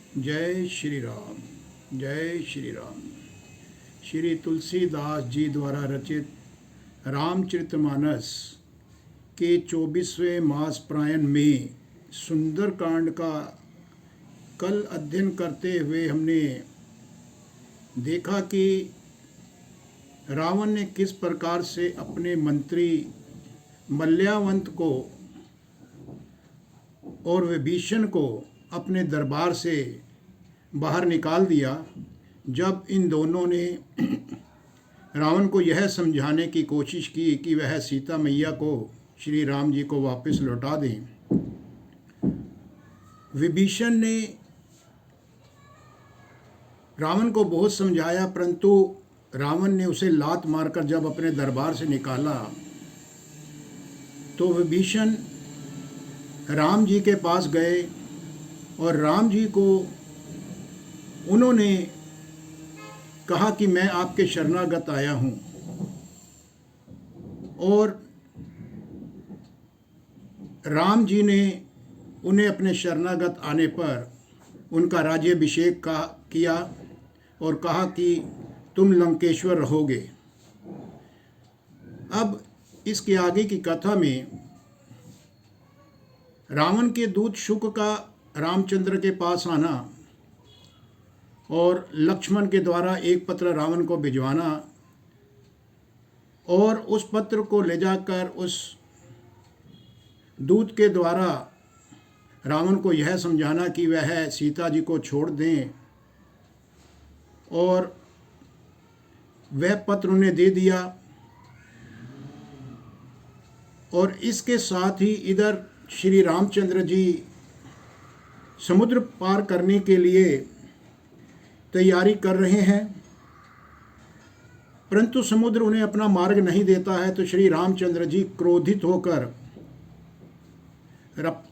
जय श्री राम। जय श्री राम। श्री तुलसीदास जी द्वारा रचित रामचरितमानस के 24वें मास प्रायण में सुंदरकांड का कल अध्ययन करते हुए हमने देखा कि रावण ने किस प्रकार से अपने मंत्री मल्यावंत को और विभीषण को अपने दरबार से बाहर निकाल दिया। जब इन दोनों ने रावण को यह समझाने की कोशिश की कि वह सीता मैया को श्री राम जी को वापस लौटा दें, विभीषण ने रावण को बहुत समझाया, परंतु रावण ने उसे लात मारकर जब अपने दरबार से निकाला तो विभीषण राम जी के पास गए और राम जी को उन्होंने कहा कि मैं आपके शरणागत आया हूँ, और राम जी ने उन्हें अपने शरणागत आने पर उनका राज्याभिषेक किया और कहा कि तुम लंकेश्वर रहोगे। अब इसके आगे की कथा में रावण के दूत शुक का रामचंद्र के पास आना और लक्ष्मण के द्वारा एक पत्र रावण को भिजवाना और उस पत्र को ले जाकर उस दूत के द्वारा रावण को यह समझाना कि वह सीता जी को छोड़ दें, और वह पत्र उन्हें दे दिया। और इसके साथ ही इधर श्री रामचंद्र जी समुद्र पार करने के लिए तैयारी कर रहे हैं, परंतु समुद्र उन्हें अपना मार्ग नहीं देता है। तो श्री रामचंद्र जी क्रोधित होकर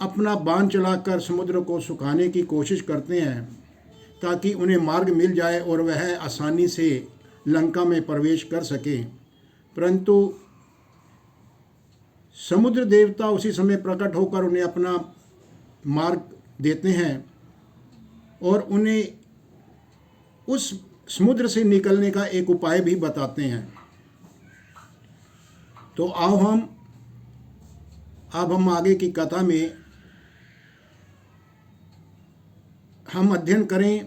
अपना बाण चलाकर समुद्र को सुखाने की कोशिश करते हैं ताकि उन्हें मार्ग मिल जाए और वह आसानी से लंका में प्रवेश कर सके। परंतु समुद्र देवता उसी समय प्रकट होकर उन्हें अपना मार्ग देते हैं और उन्हें उस समुद्र से निकलने का एक उपाय भी बताते हैं। तो आओ अब हम आगे की कथा में हम अध्ययन करें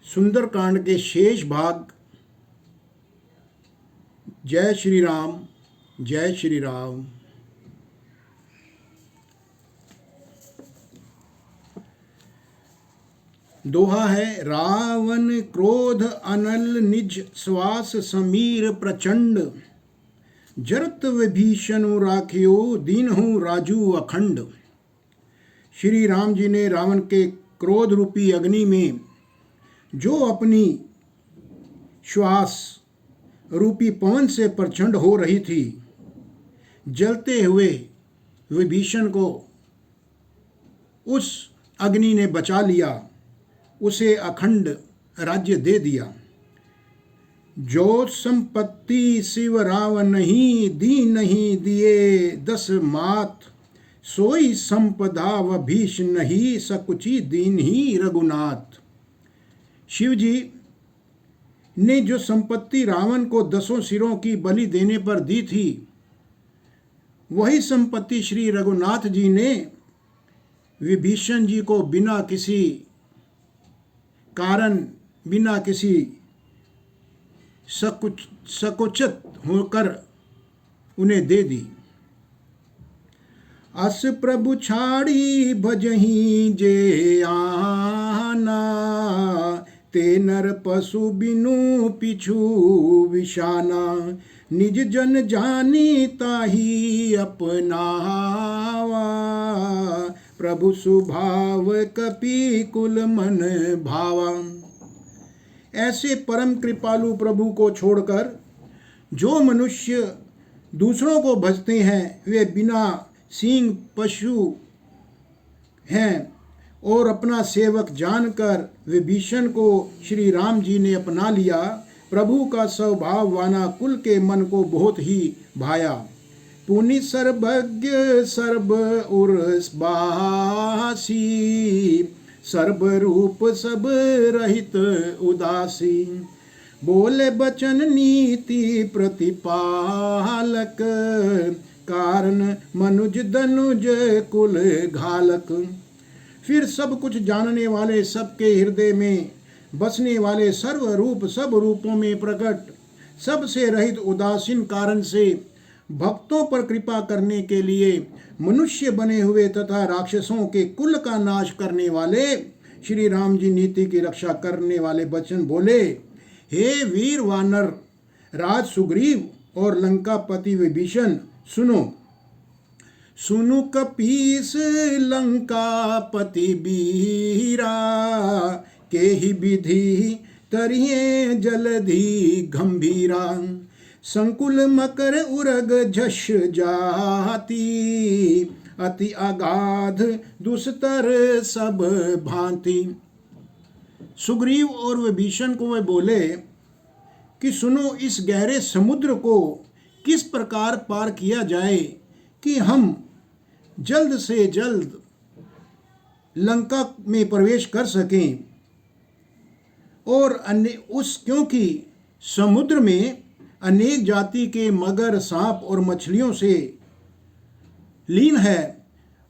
सुंदरकांड के शेष भाग। जय श्री राम। जय श्री राम। दोहा है, रावण क्रोध अनल निज श्वास समीर प्रचंड, जरत विभीषण राखियो दीनहु राजू अखंड। श्री राम जी ने रावण के क्रोध रूपी अग्नि में जो अपनी श्वास रूपी पवन से प्रचंड हो रही थी, जलते हुए विभीषण को उस अग्नि ने बचा लिया, उसे अखंड राज्य दे दिया। जो संपत्ति शिव रावण नहीं दिए 10 मात, सोई संपदा वभीष नहीं सकुची दीन ही रघुनाथ। शिव जी ने जो संपत्ति रावण को 10 सिरों की बलि देने पर दी थी, वही संपत्ति श्री रघुनाथ जी ने विभीषण जी को बिना किसी कारण, बिना किसी सकुचित होकर उन्हें दे दी। अस प्रभु छाड़ी भजही जे आना, ते नर पशु बिनु पिछु विशाना, निज जन जानी ताही अपनावा, प्रभु सुभाव कपि कुल मन भावा। ऐसे परम कृपालु प्रभु को छोड़कर जो मनुष्य दूसरों को भजते हैं वे बिना सींग पशु हैं, और अपना सेवक जानकर विभीषण को श्री राम जी ने अपना लिया। प्रभु का स्वभाव वाना कुल के मन को बहुत ही भाया। पुनि सर्वज्ञ सर्व उर्बासी, सर्व रूप सब रहित उदासी। बोले बचन नीति प्रतिपालक, कारण मनुज दनुज कुल घालक। फिर सब कुछ जानने वाले, सबके हृदय में बसने वाले, सर्व रूप सब रूपों में प्रकट, सबसे रहित उदासीन कारण से भक्तों पर कृपा करने के लिए मनुष्य बने हुए तथा राक्षसों के कुल का नाश करने वाले श्री राम जी नीति की रक्षा करने वाले वचन बोले। हे वीर वानर राज सुग्रीव और लंकापति विभीषण, सुनो। सुनु कपीस लंकापति बीरा, के ही विधि तरिये जलधि गंभीरा। संकुल मकर उरग झष जाती, अति अगाध दुस्तर सब भांति। सुग्रीव और विभीषण को वे बोले कि सुनो, इस गहरे समुद्र को किस प्रकार पार किया जाए कि हम जल्द से जल्द लंका में प्रवेश कर सकें। और क्योंकि समुद्र में अनेक जाति के मगर, सांप और मछलियों से लीन है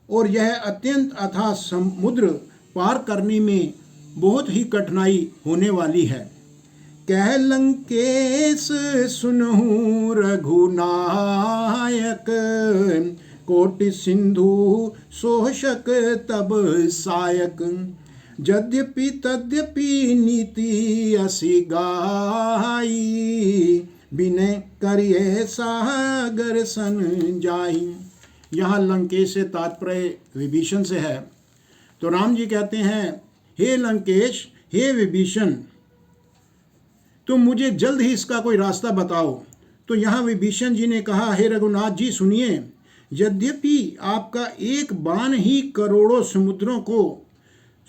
और यह अत्यंत अथाह समुद्र पार करने में बहुत ही कठिनाई होने वाली है। कह लंकेश सुनहु रघुनायक, कोटि सिंधु सोहशक तब सायक। यद्यपि तद्यपि नीति असि गाई, बिनय करिए सागर सन जाई। यहाँ लंकेश से तात्पर्य विभीषण से है। तो राम जी कहते हैं, हे लंकेश, हे विभीषण, तुम मुझे जल्द ही इसका कोई रास्ता बताओ। तो यहाँ विभीषण जी ने कहा, हे रघुनाथ जी सुनिए, यद्यपि आपका एक बाण ही करोड़ों समुद्रों को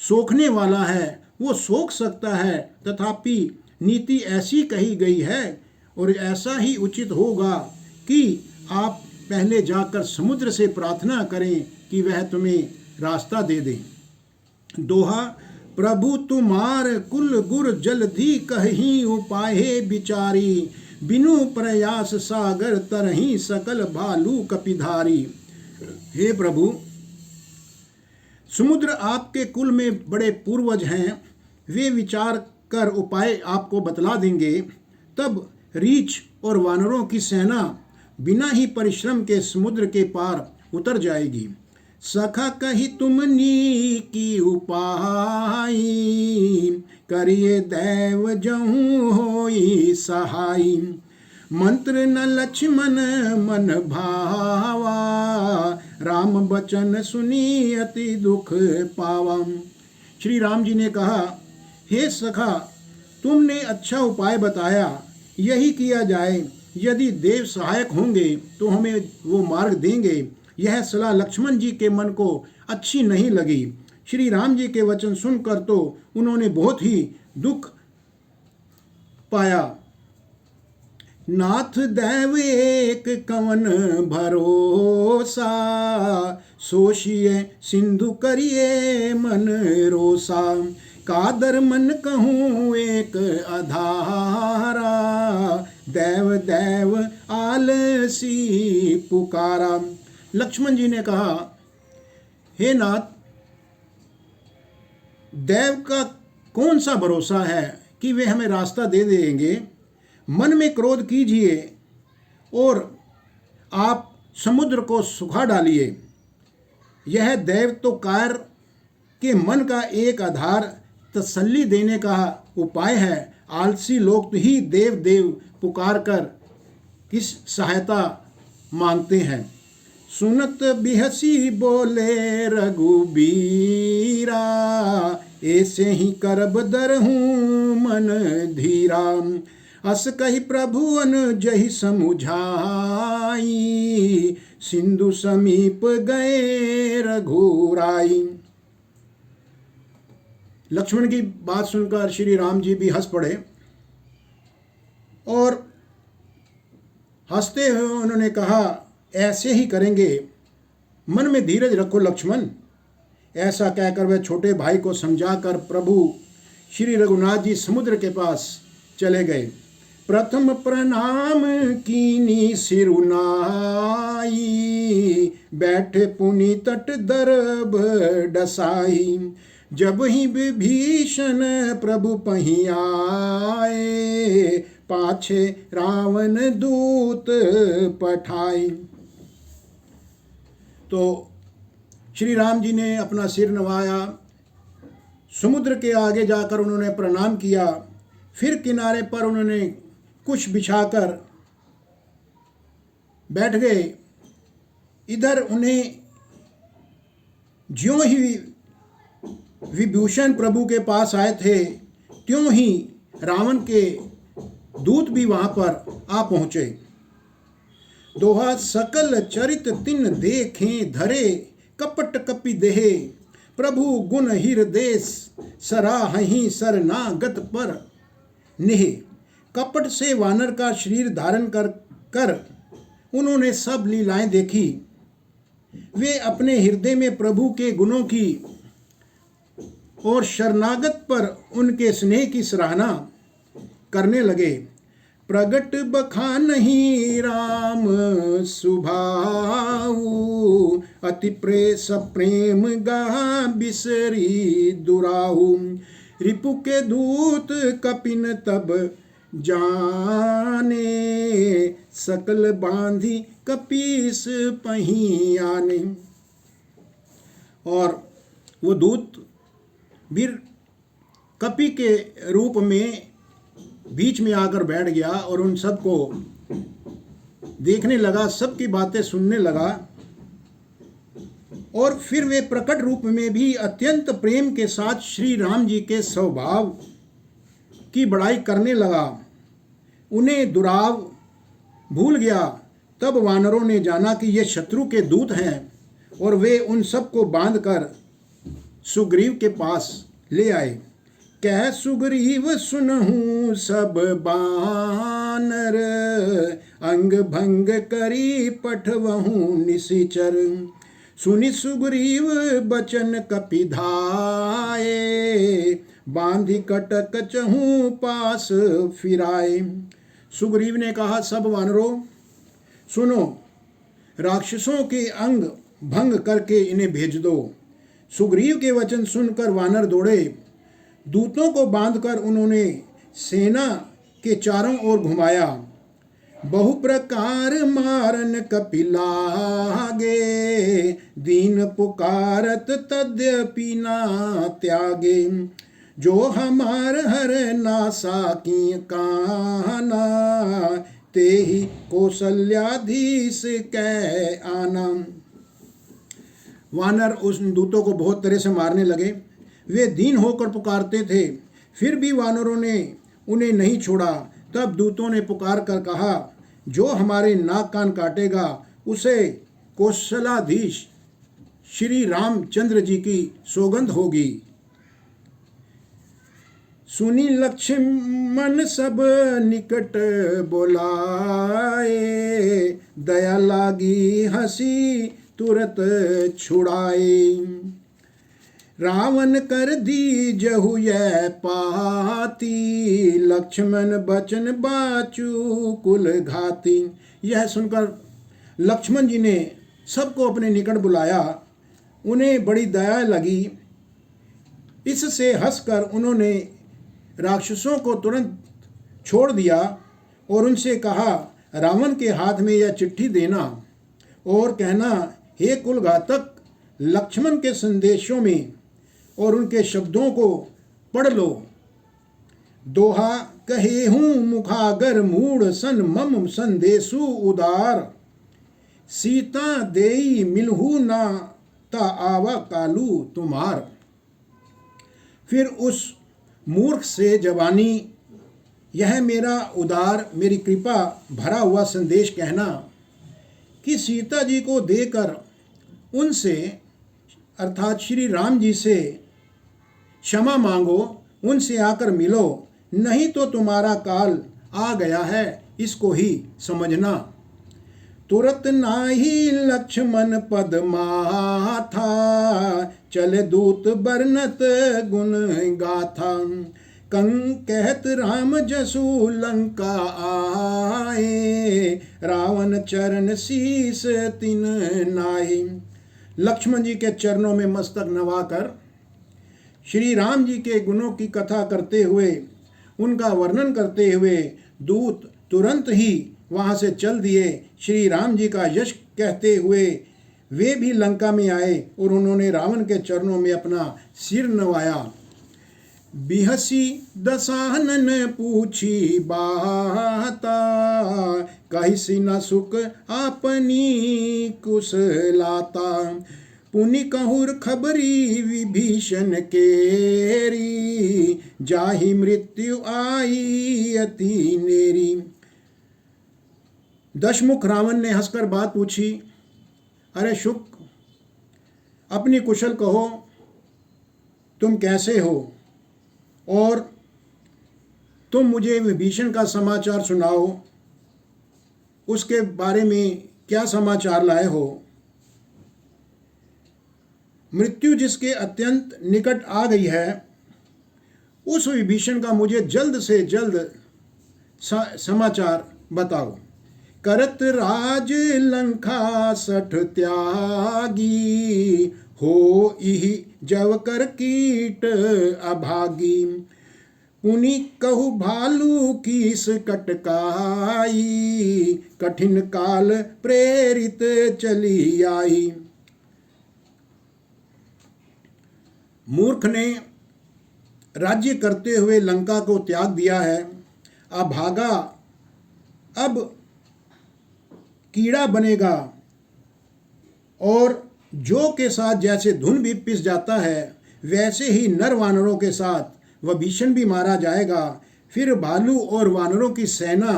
सोखने वाला है, वो सोख सकता है, तथापि नीति ऐसी कही गई है और ऐसा ही उचित होगा कि आप पहले जाकर समुद्र से प्रार्थना करें कि वह तुम्हें रास्ता दे दे। दोहा, प्रभु तुम्हार कुल गुर जलधि कहीं उपाये बिचारी, बिनु प्रयास सागर तरही सकल भालू कपिधारी। हे प्रभु, समुद्र आपके कुल में बड़े पूर्वज हैं, वे विचार कर उपाय आपको बतला देंगे। तब रीछ और वानरों की सेना बिना ही परिश्रम के समुद्र के पार उतर जाएगी। सखा कही तुमनी की उपाय, करिए दैव जहूँ होई सहाई। मंत्र न लक्ष्मण मन भावा, राम बचन सुनी अति दुख पावा। श्री राम जी ने कहा, हे सखा, तुमने अच्छा उपाय बताया, यही किया जाए। यदि देव सहायक होंगे तो हमें वो मार्ग देंगे। यह सलाह लक्ष्मण जी के मन को अच्छी नहीं लगी। श्री राम जी के वचन सुनकर तो उन्होंने बहुत ही दुख पाया। नाथ दैव एक कवन भरोसा, सोशिए सिंधु करिए मन रोसा। कादर मन कहूँ एक अधारा, दैव दैव आलसी पुकारा। लक्ष्मण जी ने कहा, हे नाथ, दैव का कौन सा भरोसा है कि वे हमें रास्ता दे देंगे। मन में क्रोध कीजिए और आप समुद्र को सुखा डालिए। यह दैव तो कार के मन का एक आधार तसल्ली देने का उपाय है। आलसी लोग ही देव देव पुकार कर किस सहायता मांगते हैं। सुनत बिहसी बोले रघुबीरा, ऐसे ही करब दरहूँ मन धीरा। अस कही प्रभु अनुजहि समुझाई, सिंधु समीप गए रघुराई। लक्ष्मण की बात सुनकर श्री राम जी भी हंस पड़े और हंसते हुए उन्होंने कहा, ऐसे ही करेंगे। मन में धीरज रखो लक्ष्मण, ऐसा कहकर वह छोटे भाई को समझाकर प्रभु श्री रघुनाथ जी समुद्र के पास चले गए। प्रथम प्रणाम कीनी सिरुनाई, बैठे पुनि तट दरब डसाई। जब ही विभीषण प्रभु पही आए, पाछे रावण दूत पठाई। तो श्री राम जी ने अपना सिर नवाया, समुद्र के आगे जाकर उन्होंने प्रणाम किया, फिर किनारे पर उन्होंने कुछ बिछाकर बैठ गए। इधर उन्हें ज्यों ही विभूषण प्रभु के पास आए थे, त्यों ही रावण के दूत भी वहां पर आ पहुंचे। दोहा सकल चरित तिन देखें धरे, कपट कपि देहे प्रभु गुण हृदेश, सराहहीं शरणागत पर नेह। कपट से वानर का शरीर धारण कर उन्होंने सब लीलाएं देखी। वे अपने हृदय में प्रभु के गुणों की और शरणागत पर उनके स्नेह की सराहना करने लगे। प्रगट बखानहि राम सुभाऊ, अति प्रेम गा बिसरी दुराऊ। रिपु के दूत कपिन तब जाने, सकल बांधी कपीस पही आने। और वो दूत वीर कपि के रूप में बीच में आकर बैठ गया और उन सबको देखने लगा, सबकी बातें सुनने लगा। और फिर वे प्रकट रूप में भी अत्यंत प्रेम के साथ श्री राम जी के स्वभाव की बड़ाई करने लगा। उन्हें दुराव भूल गया। तब वानरों ने जाना कि ये शत्रु के दूत हैं और वे उन सबको बांधकर सुग्रीव के पास ले आए। कह सुग्रीव सुनहूं सब बानर, अंग भंग करी पठवहूं निशिचर। सुनि सुग्रीव बचन कपिधाए, बांधि कटक चहूं पास फिराए। सुग्रीव ने कहा, सब वानरों सुनो, राक्षसों के अंग भंग करके इन्हें भेज दो। सुग्रीव के वचन सुनकर वानर दौड़े। दूतों को बांधकर उन्होंने सेना के चारों ओर घुमाया। बहु प्रकार मारन कपिलागे, दीन पुकारत तद्यपि ना त्यागे। जो हमार हर नासा की काना, ते ही कौशल्याधीश कै आना। वानर उस दूतों को बहुत तरह से मारने लगे। वे दीन होकर पुकारते थे, फिर भी वानरों ने उन्हें नहीं छोड़ा। तब दूतों ने पुकार कर कहा, जो हमारे नाक कान काटेगा उसे कौशलाधीश श्री रामचंद्र जी की सौगंध होगी। सुनी लक्ष्मण सब निकट बोलाए, दया लागी हंसी तुरत छुड़ाए। रावण कर दी जहु यह पाती, लक्ष्मण बचन बाचू कुल घाती। यह सुनकर लक्ष्मण जी ने सबको अपने निकट बुलाया। उन्हें बड़ी दया लगी। इससे हंसकर उन्होंने राक्षसों को तुरंत छोड़ दिया और उनसे कहा, रावण के हाथ में यह चिट्ठी देना और कहना, हे कुलघातक, लक्ष्मण के संदेशों में और उनके शब्दों को पढ़ लो। दोहा कहे हूँ मुखागर मूढ़ सन, मम संदेशु उदार। सीता देई मिलहू ना, ता आवा कालू तुम्हार। फिर उस मूर्ख से जवानी, यह मेरा उदार, मेरी कृपा भरा हुआ संदेश कहना कि सीता जी को देकर उनसे अर्थात श्री राम जी से क्षमा मांगो, उनसे आकर मिलो, नहीं तो तुम्हारा काल आ गया है, इसको ही समझना। तुरत नाही लक्ष्मण पद माथा, चले दूत बरनत गुण गाथा। कहत राम जसु लंका आए, रावण चरण शीस तिन नाई। लक्ष्मण जी के चरणों में मस्तक नवाकर श्री राम जी के गुणों की कथा करते हुए, उनका वर्णन करते हुए दूत तुरंत ही वहाँ से चल दिए। श्री राम जी का यश कहते हुए वे भी लंका में आए और उन्होंने रावण के चरणों में अपना सिर नवाया। बिहसी दसानन पूछी बाता, कहिसी न सुख आपनी कुशलाता। पुनि कहूर खबरी विभीषण केरी, जाहि मृत्यु आई अति नेरी। दशमुख रावण ने हंसकर बात पूछी, अरे शुक, अपनी कुशल कहो, तुम कैसे हो और तुम मुझे विभीषण का समाचार सुनाओ, उसके बारे में क्या समाचार लाए हो। मृत्यु जिसके अत्यंत निकट आ गई है, उस विभीषण का मुझे जल्द से जल्द समाचार बताओ। करत राज लंका सठ त्यागी, हो इहि जव कर कीट अभागी। पुनि कहु भालू कीस कटकाई, कठिन काल प्रेरित चली आई। मूर्ख ने राज्य करते हुए लंका को त्याग दिया है, अभागा अब कीड़ा बनेगा, और जो के साथ जैसे धुन भी पिस जाता है, वैसे ही नर वानरों के साथ विभीषण भी मारा जाएगा। फिर भालू और वानरों की सेना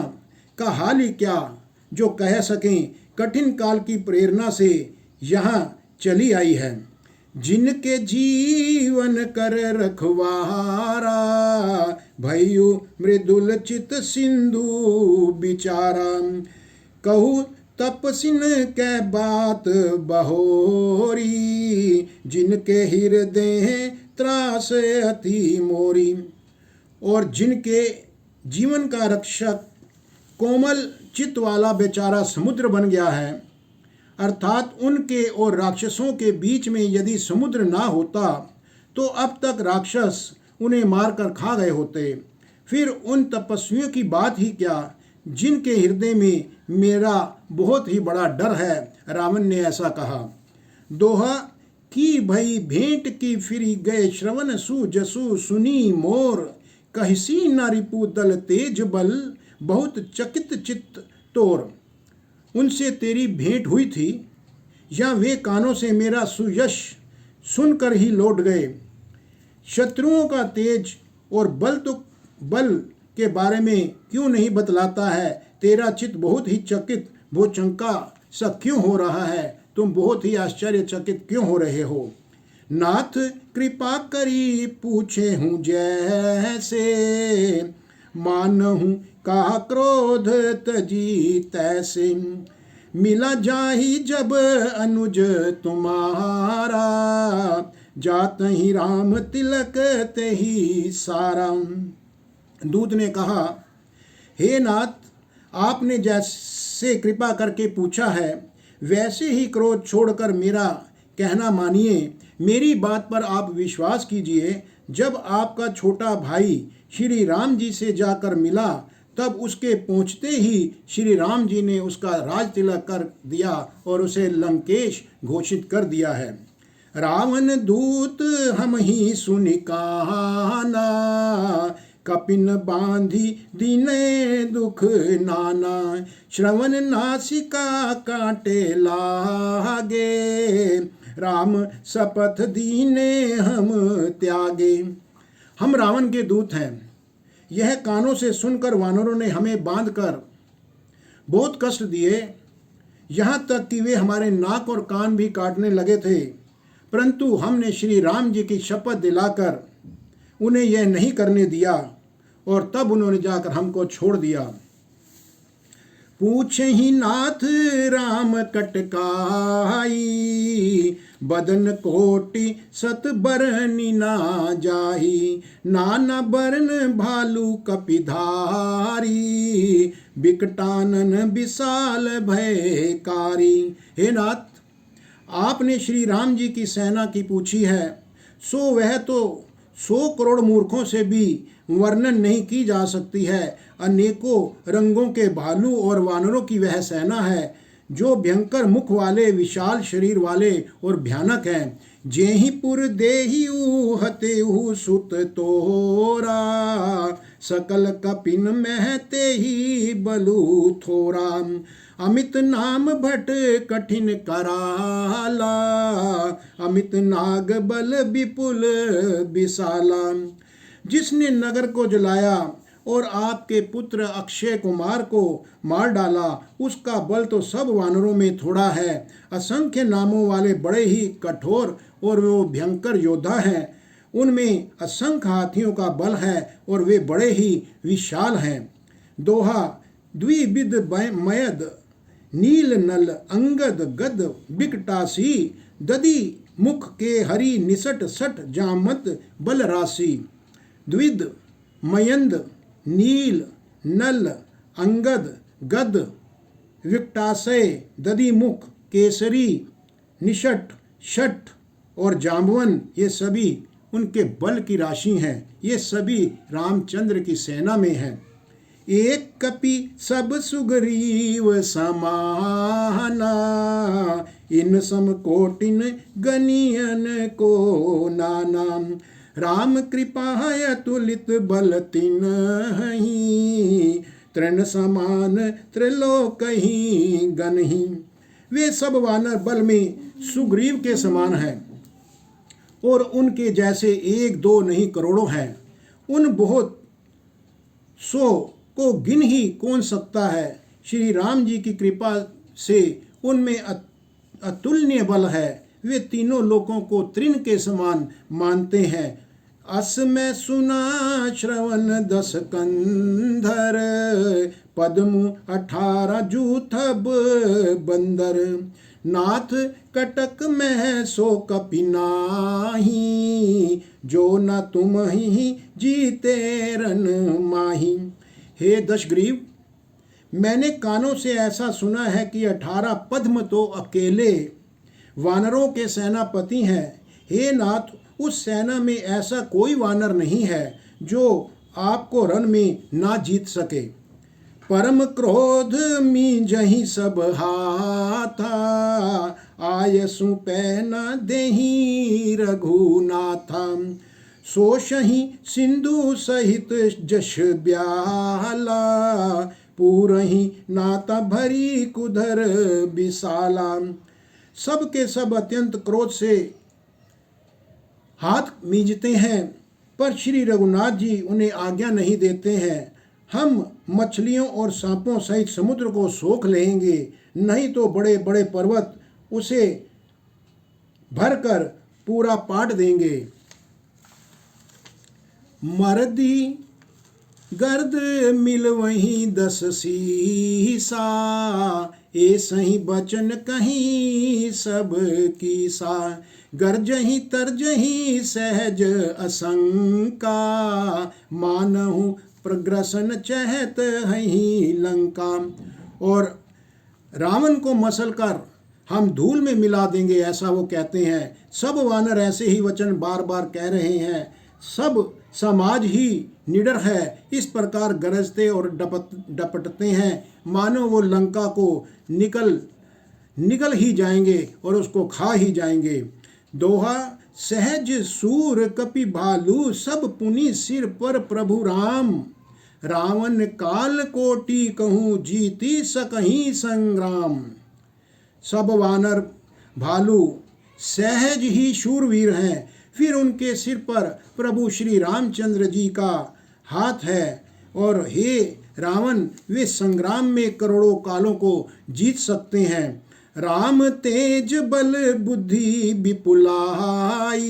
का हाल ही क्या, जो कह सकें कठिन काल की प्रेरणा से यहाँ चली आई है। जिनके जीवन कर रखवारा, भयु मृदुल चित सिंधु बिचारा। कहू तपसिन के बात बहोरी, जिनके हृदय त्रास अति मोरी। और जिनके जीवन का रक्षक कोमल चित्त वाला बेचारा समुद्र बन गया है, अर्थात उनके और राक्षसों के बीच में यदि समुद्र ना होता तो अब तक राक्षस उन्हें मारकर खा गए होते। फिर उन तपस्वियों की बात ही क्या, जिनके हृदय में मेरा बहुत ही बड़ा डर है। रावण ने ऐसा कहा। दोहा की भई भेंट की फिरी गए, श्रवण सु जसु सुनी मोर। कहिसी न रिपु दल तेज बल, बहुत चकित चित्त तोर। उनसे तेरी भेंट हुई थी, या वे कानों से मेरा सुयश सुनकर ही लौट गए। शत्रुओं का तेज और बल के बारे में क्यों नहीं बतलाता है। तेरा चित्त बहुत ही चकित, वो चंका सा क्यों हो रहा है, तुम बहुत ही आश्चर्यचकित क्यों हो रहे हो। नाथ कृपा करी पूछे हूँ जैसे, मानहूँ का क्रोध तजी तैसे। मिला जाहि जब अनुज तुम्हारा, जात ही राम तिलक ते ही सारा। दूत ने कहा, हे नाथ, आपने जैसे कृपा करके पूछा है, वैसे ही क्रोध छोड़कर मेरा कहना मानिए। मेरी बात पर आप विश्वास कीजिए। जब आपका छोटा भाई श्री राम जी से जाकर मिला, तब उसके पहुँचते ही श्री राम जी ने उसका राज तिलक कर दिया और उसे लंकेश घोषित कर दिया है। रावण दूत हम ही सुनि कहाना, कपिन बांधी दीने दुख नाना। श्रवण नासिका काटे लागे, राम शपथ दीने हम त्यागे। हम रावण के दूत हैं, यह कानों से सुनकर वानरों ने हमें बांधकर बहुत कष्ट दिए, यहाँ तक कि वे हमारे नाक और कान भी काटने लगे थे। परंतु हमने श्री राम जी की शपथ दिलाकर उन्हें यह नहीं करने दिया, और तब उन्होंने जाकर हमको छोड़ दिया। पूछहि नाथ राम कटकाई, बदन कोटि सत बरनि ना जाही, नाना बरन भालू कपिधारी, बिकटानन विशाल भयकारी। हे नाथ, आपने श्री राम जी की सेना की पूछी है, सो वह तो 100 करोड़ मूर्खों से भी वर्णन नहीं की जा सकती है। अनेकों रंगों के भालू और वानरों की वह सेना है, जो भयंकर मुख वाले, विशाल शरीर वाले और भयानक हैं। जेहि पुर देहिउ हतेहु सुत तोरा, सकल कपिन महते ही बलु थोरा, अमित नाम भट कठिन कराला, अमित नाग बल विपुल विशाला। जिसने नगर को जलाया और आपके पुत्र अक्षय कुमार को मार डाला, उसका बल तो सब वानरों में थोड़ा है। असंख्य नामों वाले बड़े ही कठोर और वो भयंकर योद्धा हैं। उनमें असंख्य हाथियों का बल है और वे बड़े ही विशाल हैं। दोहा, द्विविध मयद नील नल अंगद गद बिकटासी, ददी मुख के हरि निसट सठ जामत बल राशि। द्विद मयंद नील नल अंगद गद विकटाशय दधिमुख केसरी निषट शठ और जाम्बवन, ये सभी उनके बल की राशि हैं। ये सभी रामचंद्र की सेना में हैं। एक कपि सब सुग्रीव समाना, इन सम कोटिन गनियन को नाना, राम कृपा अतुलित बल तिन्हि, तृण समान त्रिलोकहि गनहि। वे सब वानर बल में सुग्रीव के समान हैं और उनके जैसे 1-2 नहीं करोड़ों हैं। उन बहुत 100 को गिन ही कौन सकता है। श्री राम जी की कृपा से उनमें अतुलनीय बल है। वे तीनों लोगों को तृण के समान मानते हैं। अस में सुना श्रवण 10 कंधर, पद्म 18 जूथब बंदर, नाथ कटक में सो कपि नाही, जो न तुम ही जीते रन माही। हे दशग्रीव, मैंने कानों से ऐसा सुना है कि 18 पद्म तो अकेले वानरों के सेनापति हैं। हे नाथ, उस सेना में ऐसा कोई वानर नहीं है जो आपको रण में ना जीत सके। परम क्रोध में जही सब हाथा, आयसु पै न देही रघुनाथा, सोषहि सिंधु सहित जश ब्याला, पूरहि नाता भरी कुधर विशाला। सब के सब अत्यंत क्रोध से हाथ मींजते हैं, पर श्री रघुनाथ जी उन्हें आज्ञा नहीं देते हैं। हम मछलियों और सांपों सहित समुद्र को सोख लेंगे, नहीं तो बड़े बड़े पर्वत उसे भरकर पूरा पाट देंगे। मरदी गर्द मिल वहीं 10 सीसा, ए सही बचन कहीं सब कीसा, गर्जही तरजही सहज असंका, मानहु प्रग्रसन चहत हही लंका। और रावण को मसल कर हम धूल में मिला देंगे, ऐसा वो कहते हैं। सब वानर ऐसे ही वचन बार बार कह रहे हैं। सब समाज ही निडर है, इस प्रकार गरजते और डपटते हैं मानो वो लंका को निकल ही जाएंगे और उसको खा ही जाएंगे। दोहा, सहज सूर कपि भालू, सब पुनि सिर पर प्रभु राम, रावण काल कोटि कहूँ जीती सकहीं संग्राम। सब वानर भालू सहज ही शूरवीर हैं, फिर उनके सिर पर प्रभु श्री रामचंद्र जी का हाथ है। और हे रावण, वे संग्राम में करोड़ों कालों को जीत सकते हैं। राम तेज बल बुद्धि विपुलाई,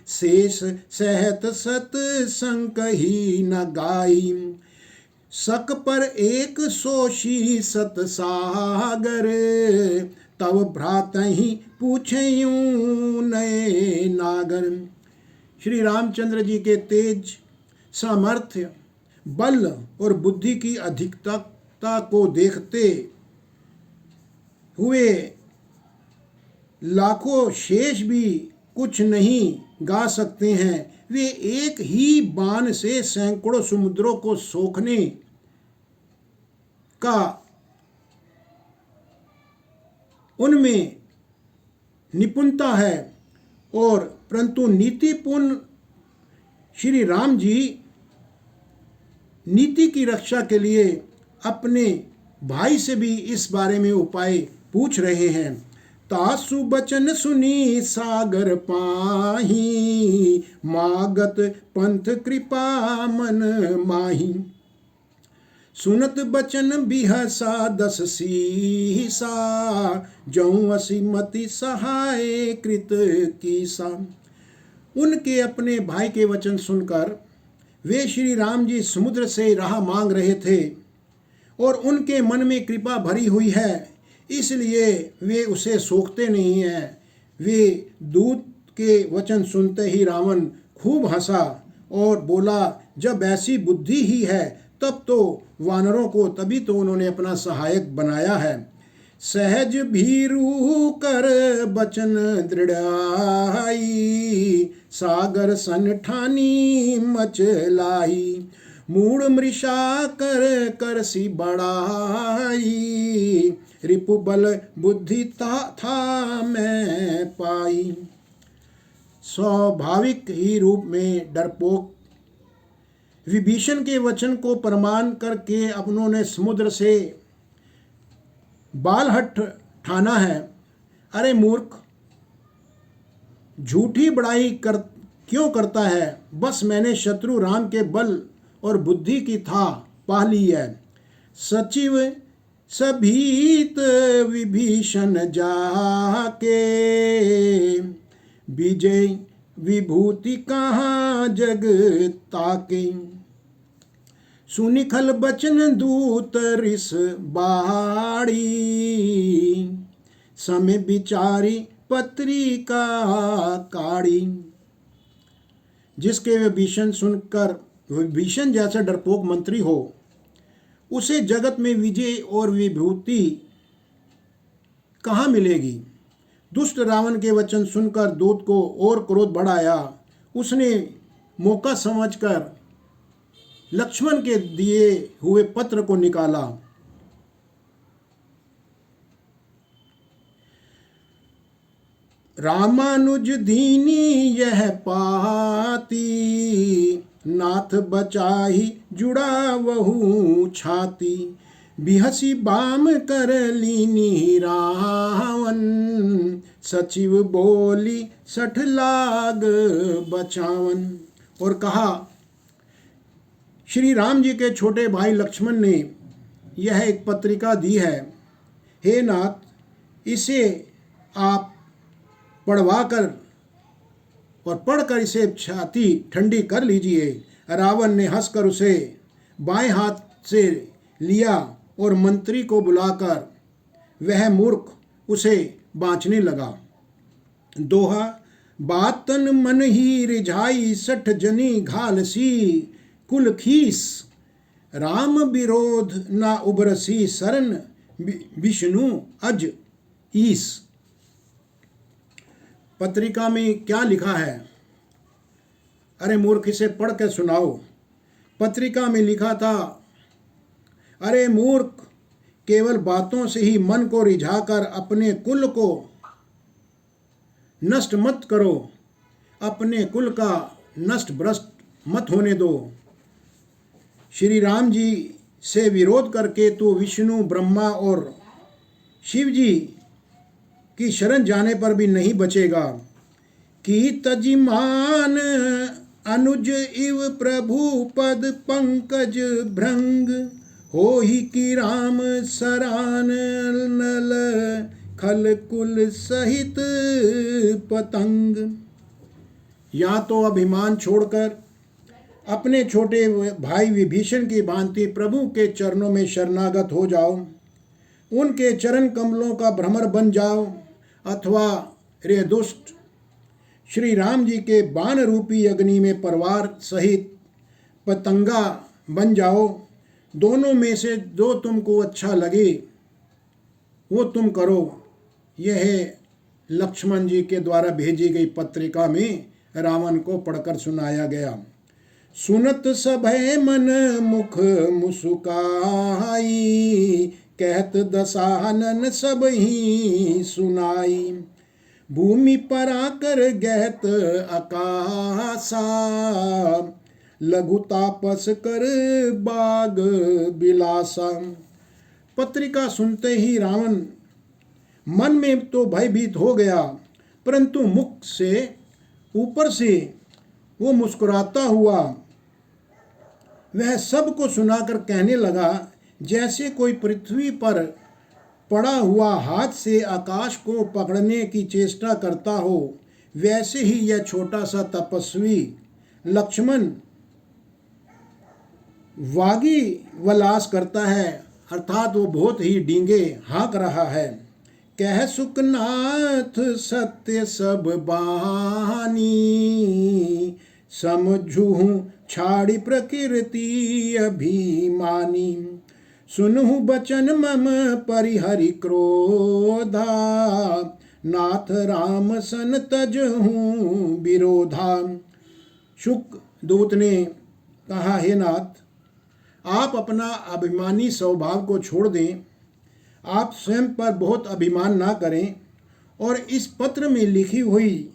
शेष सहत सत संकही न गाई, सक पर एक सोशी सत सागर, तब भ्रातहि पूछयूं नए नागर। श्री रामचंद्र जी के तेज, सामर्थ्य, बल और बुद्धि की अधिकता को देखते हुए लाखों शेष भी कुछ नहीं गा सकते हैं। वे एक ही बाण से सैकड़ों समुद्रों को सोखने का उनमें निपुणता है, और परंतु नीतिपूर्ण श्री राम जी नीति की रक्षा के लिए अपने भाई से भी इस बारे में उपाय पूछ रहे हैं। तासु बचन सुनी सागर पाही, मागत पंथ कृपा मन माही। सुनत बचन बिहसा दस सीसा, जऊं असी मति सहाय कृत कीसा। उनके अपने भाई के वचन सुनकर वे श्री राम जी समुद्र से राह मांग रहे थे, और उनके मन में कृपा भरी हुई है, इसलिए वे उसे सोखते नहीं हैं। वे दूत के वचन सुनते ही रावण खूब हंसा और बोला, जब ऐसी बुद्धि ही है तब तो वानरों को तभी तो उन्होंने अपना सहायक बनाया है। सहज भीरू कर बचन दृढ़ाई, सागर सन ठानी मचलाई। मूड मृषा कर कर सी बढ़ाई, रिपु बल बुद्धि था मैं पाई। स्वाभाविक ही रूप में डरपोक विभीषण के वचन को प्रमाण करके उन्होंने समुद्र से बालहट ठाना है। अरे मूर्ख, झूठी बड़ाई क्यों करता है? बस मैंने शत्रु राम के बल और बुद्धि की था पा ली है। सचिव सभीत विभीषण जाके, विजय विभूति कहाँ जग ताके। सुनिखल बचन दूत रिस बाड़ी, समय विचारी पत्रिका काड़ी। जिसके विभीषण सुनकर, विभीषण जैसा डरपोक मंत्री हो, उसे जगत में विजय और विभूति कहाँ मिलेगी? दुष्ट रावण के वचन सुनकर दूत को और क्रोध बढ़ाया। उसने मौका समझकर लक्ष्मण के दिए हुए पत्र को निकाला। रामानुज दीनी यह पाती, नाथ बचाही जुड़ा वहु छाती। बिहसी बाम कर लीनी रावण, सचिव बोली सठ लाग बचावन। और कहा, श्री राम जी के छोटे भाई लक्ष्मण ने यह एक पत्रिका दी है, हे नाथ, इसे आप पढ़वाकर और पढ़कर इसे छाती ठंडी कर लीजिए। रावण ने हंसकर उसे बाएं हाथ से लिया और मंत्री को बुलाकर वह मूर्ख उसे बाँचने लगा। दोहा, बातन मन ही रिझाई, सठ जनी घालसी कुल खीस। राम विरोध ना उबरसी, शरण विष्णु अज ईस। पत्रिका में क्या लिखा है? अरे मूर्ख, इसे पढ़ के सुनाओ। पत्रिका में लिखा था, अरे मूर्ख, केवल बातों से ही मन को रिझाकर अपने कुल को नष्ट मत करो, अपने कुल का नष्ट भ्रष्ट मत होने दो। श्री राम जी से विरोध करके तो विष्णु, ब्रह्मा और शिव जी की शरण जाने पर भी नहीं बचेगा। कि तजिमान अनुज इव प्रभु पद पंकज भृंग, हो ही कि राम सरान नल खल कुल सहित पतंग। या तो अभिमान छोड़कर अपने छोटे भाई विभीषण की भांति प्रभु के चरणों में शरणागत हो जाओ, उनके चरण कमलों का भ्रमर बन जाओ, अथवा रे दुष्ट श्री राम जी के बाण रूपी अग्नि में परिवार सहित पतंगा बन जाओ। दोनों में से जो तुमको अच्छा लगे वो तुम करो। यह लक्ष्मण जी के द्वारा भेजी गई पत्रिका में रावण को पढ़कर सुनाया गया। सुनत सभय मन मुख मुस्काई, कहत दसानन सब ही सुनाई। भूमि पर आकर गहत आकाशा, लघु तापस कर बाग बिलासा। पत्रिका सुनते ही रावण मन में तो भयभीत हो गया, परंतु मुख से ऊपर से वो मुस्कुराता हुआ वह सबको सुनाकर कहने लगा, जैसे कोई पृथ्वी पर पड़ा हुआ हाथ से आकाश को पकड़ने की चेष्टा करता हो, वैसे ही यह छोटा सा तपस्वी लक्ष्मण वागी वलास करता है, अर्थात वो बहुत ही डींगे हाँक रहा है। कह सुखनाथ सत्य सब बानी, समझूं छाड़ी प्रकृति अभिमानी। सुनहु बचन मम परिहरि क्रोधा, नाथ राम सन तजहूं विरोधा। शुक दूत ने कहा, हे नाथ, आप अपना अभिमानी स्वभाव को छोड़ दें, आप स्वयं पर बहुत अभिमान ना करें और इस पत्र में लिखी हुई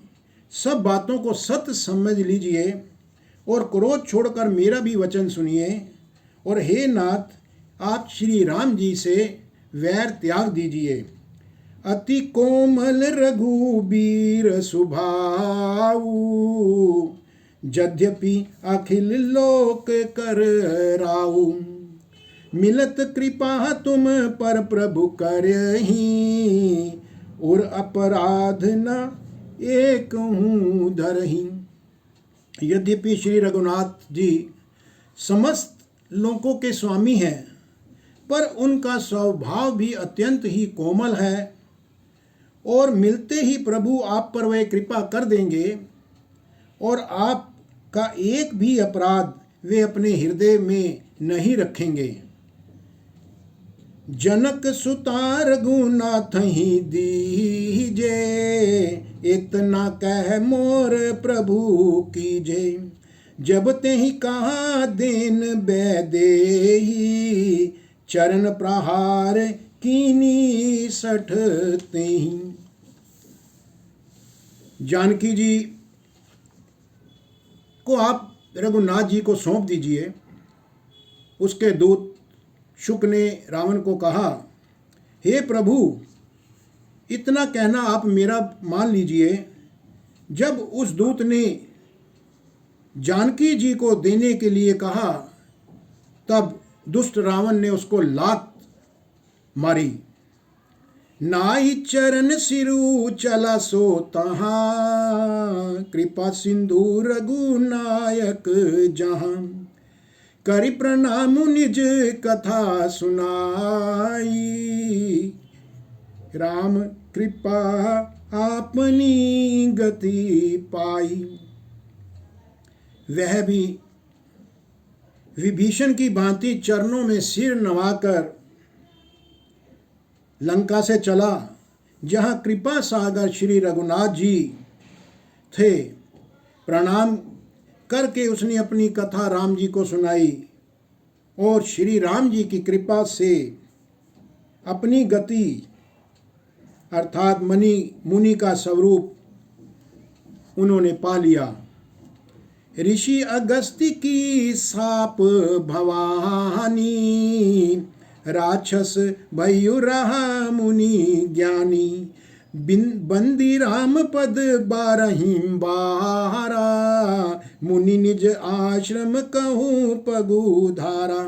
सब बातों को सत्य समझ लीजिए और क्रोध छोड़कर मेरा भी वचन सुनिए। और हे नाथ, आप श्री राम जी से वैर त्याग दीजिए। अति कोमल रघुबीर सुभाऊ, यद्यपि अखिल लोक कर राऊ। मिलत कृपा तुम पर प्रभु करही, और अपराध न एक हूँ धरही। यद्यपि श्री रघुनाथ जी समस्त लोकों के स्वामी हैं, पर उनका स्वभाव भी अत्यंत ही कोमल है, और मिलते ही प्रभु आप पर वे कृपा कर देंगे और आपका एक भी अपराध वे अपने हृदय में नहीं रखेंगे। जनक सुता रघुनाथ ही दीजे, इतना कह मोर प्रभु कीजे। जब ते ही कहा देन बैदेही, चरण प्रहार कीनी सठते ही। जानकी जी को आप रघुनाथ जी को सौंप दीजिए। उसके दूत शुक ने रावण को कहा, हे प्रभु, इतना कहना आप मेरा मान लीजिए। जब उस दूत ने जानकी जी को देने के लिए कहा, तब दुष्ट रावण ने उसको लात मारी। नाई चरण सिरु चला सो तहाँ, कृपा सिंधु रघुनायक जहाँ। करि प्रणाम निज कथा सुनाई, राम कृपा आपनी गति पाई। वह भी विभीषण की भांति चरणों में सिर नवाकर लंका से चला, जहाँ कृपा सागर श्री रघुनाथ जी थे। प्रणाम करके उसने अपनी कथा राम जी को सुनाई और श्री राम जी की कृपा से अपनी गति अर्थात मुनि का स्वरूप उन्होंने पा लिया। ऋषि अगस्त्य की साप भवानी, राक्षस भयु रहा मुनि ज्ञानी। बंदी राम पद बारहिं बारा, मुनि निज आश्रम कहूँ पगु धारा।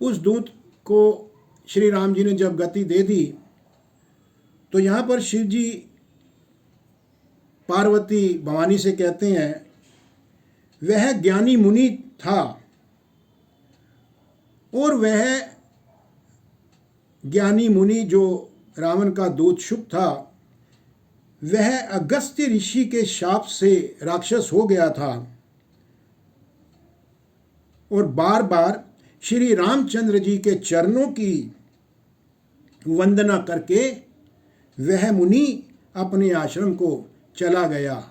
उस दूत को श्री राम जी ने जब गति दे दी, तो यहाँ पर शिव जी पार्वती भवानी से कहते हैं, वह ज्ञानी मुनि था और वह ज्ञानी मुनि जो रावण का दूत शुक था वह अगस्त्य ऋषि के शाप से राक्षस हो गया था और बार बार श्री रामचंद्र जी के चरणों की वंदना करके वह मुनि अपने आश्रम को चला गया।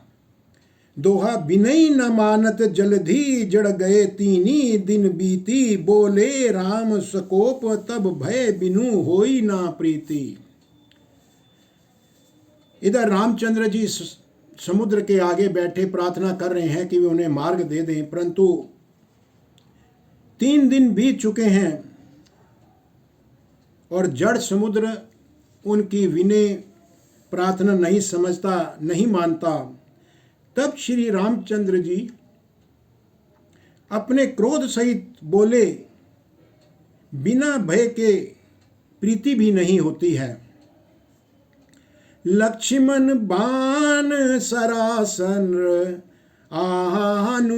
दोहा बिनई न मानत जलधि जड़ गए तीनी दिन बीती बोले राम सकोप तब भय बिनु होई ना प्रीति। इधर रामचंद्र जी समुद्र के आगे बैठे प्रार्थना कर रहे हैं कि वे उन्हें मार्ग दे दें, परंतु 3 दिन बीत चुके हैं और जड़ समुद्र उनकी विनय प्रार्थना नहीं समझता, नहीं मानता। तब श्री रामचंद्र जी अपने क्रोध सहित बोले, बिना भय के प्रीति भी नहीं होती है। लक्ष्मण बाण सरासन आहानु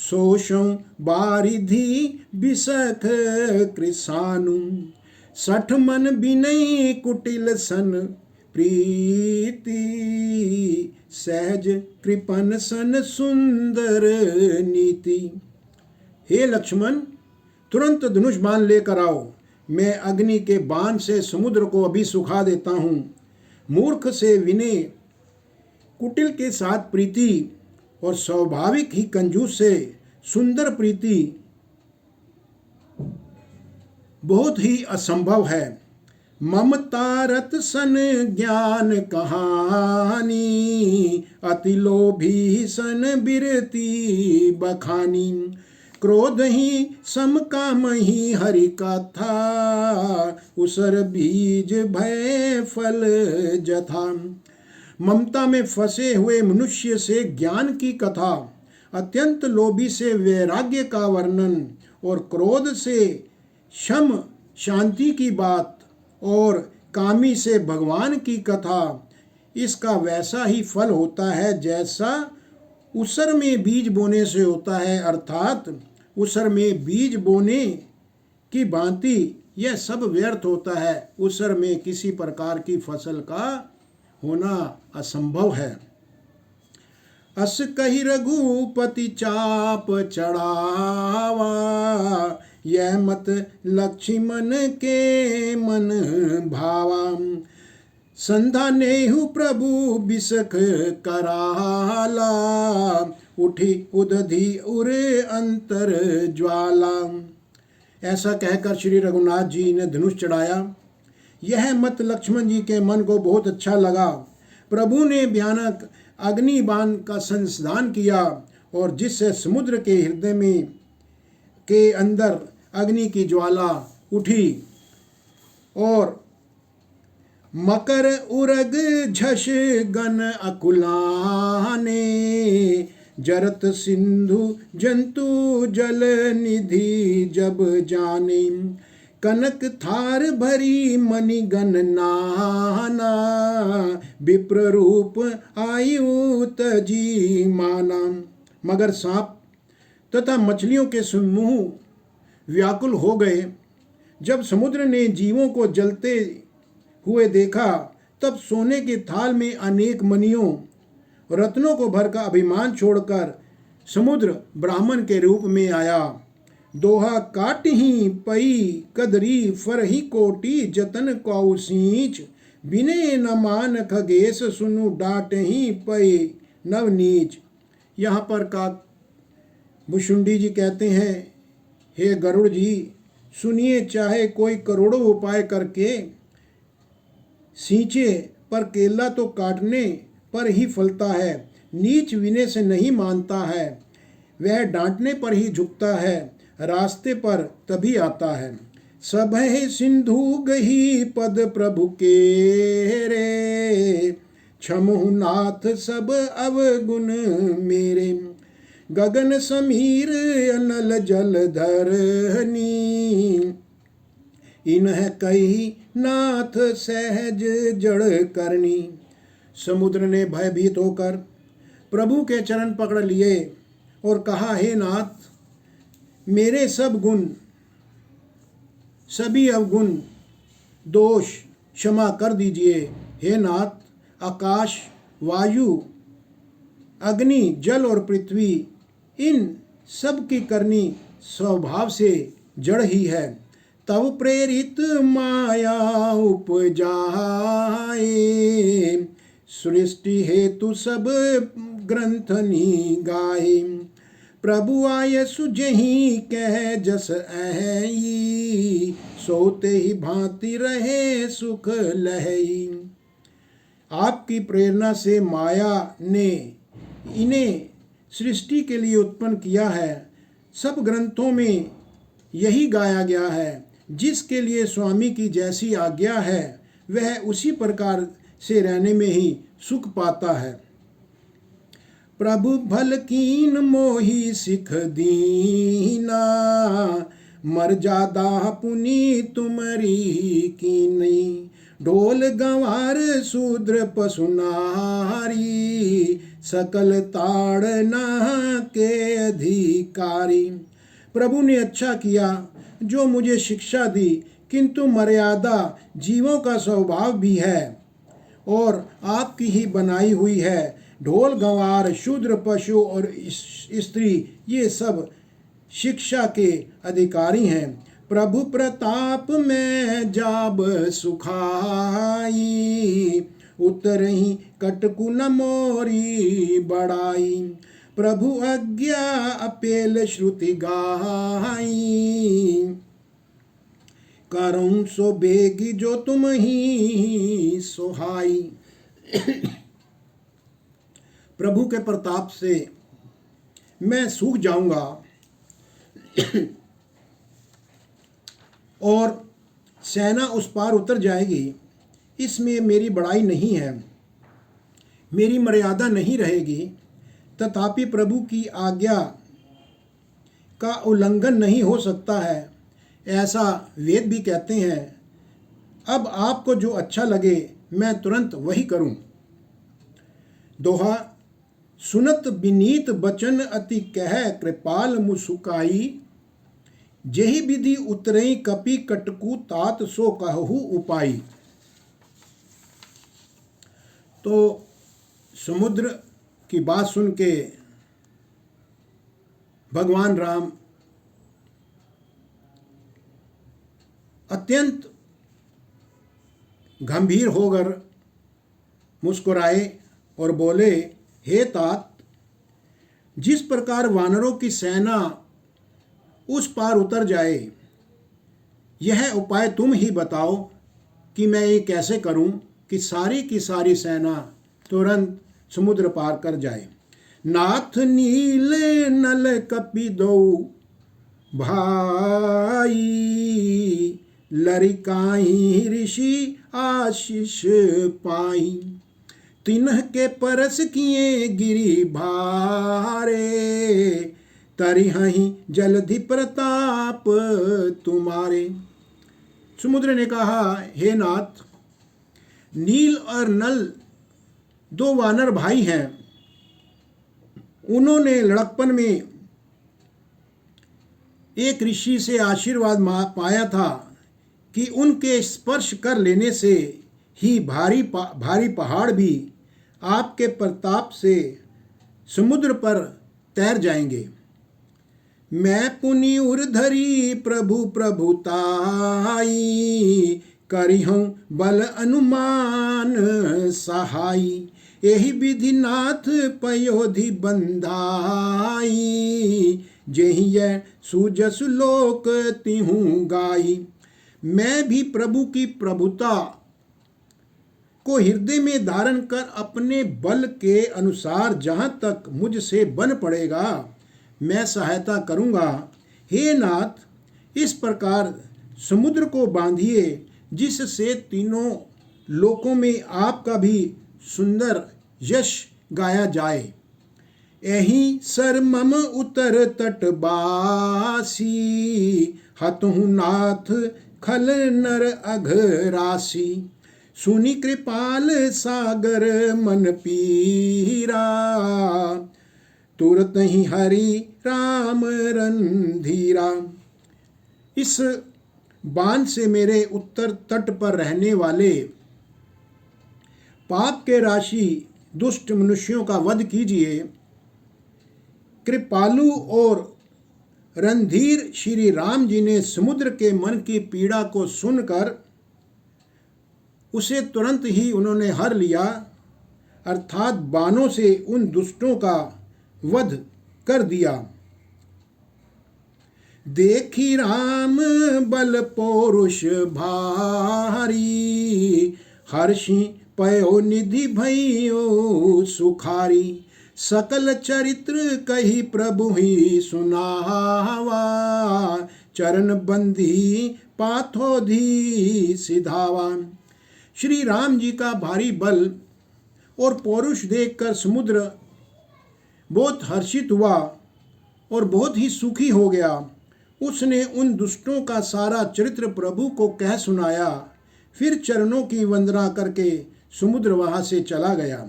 शोषं बारिधि बिसख कृसानु 60 मन बिनय कुटिल सन प्रीति सहज कृपन सन सुंदर नीति। हे लक्ष्मण, तुरंत धनुष बाण लेकर आओ, मैं अग्नि के बाण से समुद्र को अभी सुखा देता हूँ। मूर्ख से विनय, कुटिल के साथ प्रीति और स्वाभाविक ही कंजूस से सुंदर प्रीति बहुत ही असंभव है। ममता रत सन ज्ञान कहानी अति लोभी सन बिरती बखानी क्रोध ही सम काम ही हरि का था उसर बीज भय फल जथा। ममता में फंसे हुए मनुष्य से ज्ञान की कथा, अत्यंत लोभी से वैराग्य का वर्णन और क्रोध से शम शांति की बात और कामी से भगवान की कथा, इसका वैसा ही फल होता है जैसा उसर में बीज बोने से होता है, अर्थात उसर में बीज बोने की भांति यह सब व्यर्थ होता है। उसर में किसी प्रकार की फसल का होना असंभव है। अस कही रघुपति चाप चढ़ावा यह मत लक्ष्मण के मन भावा संधा नेहु प्रभु बिसख कराला उठी उदधि उरे अंतर ज्वाला। ऐसा कहकर श्री रघुनाथ जी ने धनुष चढ़ाया। यह मत लक्ष्मण जी के मन को बहुत अच्छा लगा। प्रभु ने भयानक अग्नि बाण का संधान किया और जिससे समुद्र के हृदय में के अंदर अग्नि की ज्वाला उठी और मकर उरग झष गन अकुलाने जरत सिंधु जंतु जल निधि जब जाने कनक थार भरी मणिगण नाना विप्र रूप आयुत जी माना। मगर सांप तथा मछलियों के समूह व्याकुल हो गए। जब समुद्र ने जीवों को जलते हुए देखा तब सोने के थाल में अनेक मणियों रत्नों को भरकर अभिमान छोड़कर समुद्र ब्राह्मण के रूप में आया। दोहा काट ही पई कदरी फर ही कोटि जतन कौ सींच बिने न मान खगेश सुनु डांट ही पई नव नीच। यहाँ पर काक भुषुंडी जी कहते हैं, हे गरुड़ जी, सुनिए, चाहे कोई करोड़ों उपाय करके सींचे पर केला तो काटने पर ही फलता है। नीच विनय से नहीं मानता है, वह डांटने पर ही झुकता है, रास्ते पर तभी आता है। सब है सिंधु गही पद प्रभु के रे क्षमु नाथ सब अवगुण मेरे गगन समीर अनल जल धरनी इन्ह कही नाथ सहज जड़ करनी। समुद्र ने भयभीत होकर प्रभु के चरण पकड़ लिए और कहा, हे नाथ, मेरे सब गुण, सभी अवगुण, दोष क्षमा कर दीजिए। हे नाथ, आकाश, वायु, अग्नि, जल और पृथ्वी, इन सब की करनी स्वभाव से जड़ ही है। तब प्रेरित माया उपजाए, सृष्टि हेतु सब ग्रंथनी गाए। प्रभु आय सुजही कह जस अहि, सोते ही भांति रहे सुख लहई। आपकी प्रेरणा से माया ने इन्हें सृष्टि के लिए उत्पन्न किया है। सब ग्रंथों में यही गाया गया है। जिसके लिए स्वामी की जैसी आज्ञा है वह उसी प्रकार से रहने में ही सुख पाता है। प्रभु भल कीन मोहि सिख दीना, मर जादा पुनी तुमरी कीनी। ढोल गंवार शूद्र पशु नारी, सकल ताड़ना के अधिकारी। प्रभु ने अच्छा किया जो मुझे शिक्षा दी, किंतु मर्यादा जीवों का स्वभाव भी है और आपकी ही बनाई हुई है। ढोल गंवार, शूद्र, पशु और स्त्री, ये सब शिक्षा के अधिकारी हैं। प्रभु प्रताप में जाब सुखाई, उतरही कटकु न मोरी बड़ाई। प्रभु आज्ञा अपेल श्रुति गाई, करूं सो बेगी जो तुम ही सोहाई। प्रभु के प्रताप से मैं सूख जाऊंगा और सेना उस पार उतर जाएगी। इसमें मेरी बड़ाई नहीं है, मेरी मर्यादा नहीं रहेगी। तथापि प्रभु की आज्ञा का उल्लंघन नहीं हो सकता है, ऐसा वेद भी कहते हैं। अब आपको जो अच्छा लगे मैं तुरंत वही करूं। दोहा, सुनत विनीत बचन अति कह कृपाल मुसुकाई। जेहि विधि उतरई कपि कटकु तात सो कहु उपाई। तो समुद्र की बात सुन के भगवान राम अत्यंत गंभीर होकर मुस्कुराए और बोले, हे तात, जिस प्रकार वानरों की सेना उस पार उतर जाए, यह उपाय तुम ही बताओ कि मैं ये कैसे करूं कि सारी की सारी सेना तुरंत समुद्र पार कर जाए। नाथ नील नल कपि दो भाई, लरिकाई ऋषि आशीष पाई। तिन्ह के परस किए गिरि भारे, तरिहहि जलधि प्रताप तुम्हारे। समुद्र ने कहा, हे नाथ, नील और नल दो वानर भाई हैं। उन्होंने लड़कपन में एक ऋषि से आशीर्वाद पाया था कि उनके स्पर्श कर लेने से ही भारी पहाड़ भी आपके प्रताप से समुद्र पर तैर जाएंगे। मैं पुनि उर्धरी प्रभु प्रभुताई, करिहूं बल अनुमान सहाई। एहि विधि नाथ पयोधि बंधाई, जेहि यह सुजस लोक तिहूं गाई। मैं भी प्रभु की प्रभुता को हृदय में धारण कर अपने बल के अनुसार जहाँ तक मुझसे बन पड़ेगा मैं सहायता करूँगा। हे नाथ, इस प्रकार समुद्र को बांधिए जिससे तीनों लोकों में आपका भी सुंदर यश गाया जाए। एहि सर मम उतर तटबासी, हतहु नाथ खल नर अघरासी। सुनि कृपाल सागर मन पीरा, तुरत ही हरि राम रणधीरा। इस बांध से मेरे उत्तर तट पर रहने वाले पाप के राशि दुष्ट मनुष्यों का वध कीजिए। कृपालु और रणधीर श्री राम जी ने समुद्र के मन की पीड़ा को सुनकर उसे तुरंत ही उन्होंने हर लिया, अर्थात बाणों से उन दुष्टों का वध कर दिया। देखी राम बल पौरुष भारी, हर्षि पयो निधि भयो सुखारी। सकल चरित्र कही प्रभु ही सुनावा, चरण बंदी पाथोधी सिधावा। श्री राम जी का भारी बल और पौरुष देखकर समुद्र बहुत हर्षित हुआ और बहुत ही सुखी हो गया। उसने उन दुष्टों का सारा चरित्र प्रभु को कह सुनाया। फिर चरणों की वंदना करके समुद्र वहां से चला गया।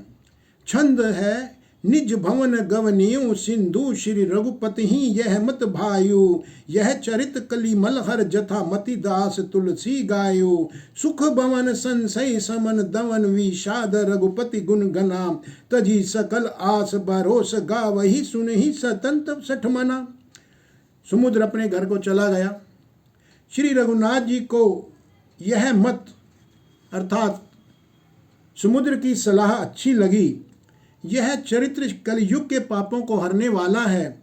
छंद है निज भवन गवनियो सिंधु, श्री रघुपति ही यह मत भायु। यह चरित कली मलहर जथा मति दास तुलसी गायो। सुख भवन संशय समन दवन विषाद, रघुपति गुण गना तजी सकल आस भरोस गावही सुनहि सतंत सठ मना। समुद्र अपने घर को चला गया। श्री रघुनाथ जी को यह मत अर्थात समुद्र की सलाह अच्छी लगी। यह चरित्र कलयुग के पापों को हरने वाला है।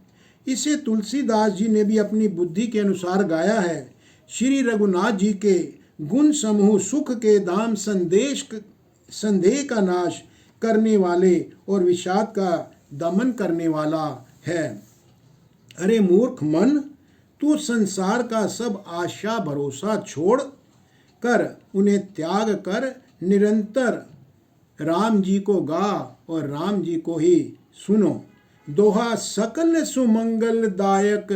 इसे तुलसीदास जी ने भी अपनी बुद्धि के अनुसार गाया है। श्री रघुनाथ जी के गुण समूह सुख के धाम, संदेह का नाश करने वाले और विषाद का दमन करने वाला है। अरे मूर्ख मन, तू संसार का सब आशा भरोसा छोड़ कर उन्हें त्याग कर निरंतर राम जी को गा और राम जी को ही सुनो। दोहा सकल सुमंगल दायक,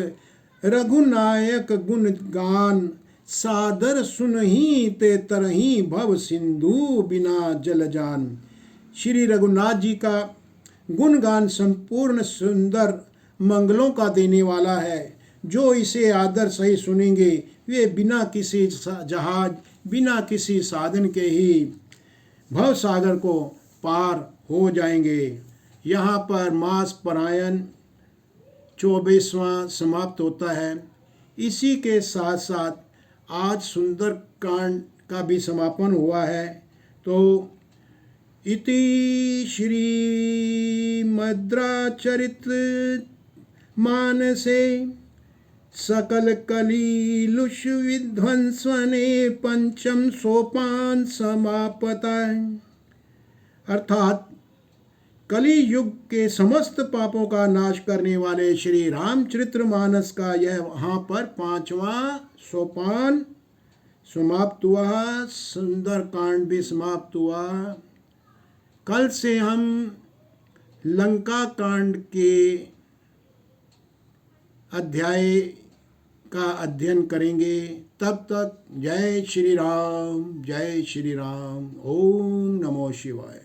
रघुनायक गुण गान। सादर सुनहि ते तरही, भव सिंधु बिना जल जान। श्री रघुनाथ जी का गुणगान संपूर्ण सुंदर मंगलों का देने वाला है। जो इसे आदर सही सुनेंगे वे बिना किसी जहाज, बिना किसी साधन के ही भव सागर को पार हो जाएंगे। यहाँ पर मास परायण 24वां समाप्त होता है। इसी के साथ साथ आज सुंदर कांड का भी समापन हुआ है। तो इति श्री मद्राचरित मानसे सकल कलिलुष विध्वंसने पंचम सोपान समापता। अर्थात कली युग के समस्त पापों का नाश करने वाले श्री रामचरितमानस का यह वहाँ पर 5वां सोपान समाप्त हुआ। सुंदर कांड भी समाप्त हुआ। कल से हम लंका कांड के अध्याय का अध्ययन करेंगे। तब तक जय श्री राम, जय श्री राम। ओम नमो शिवाय।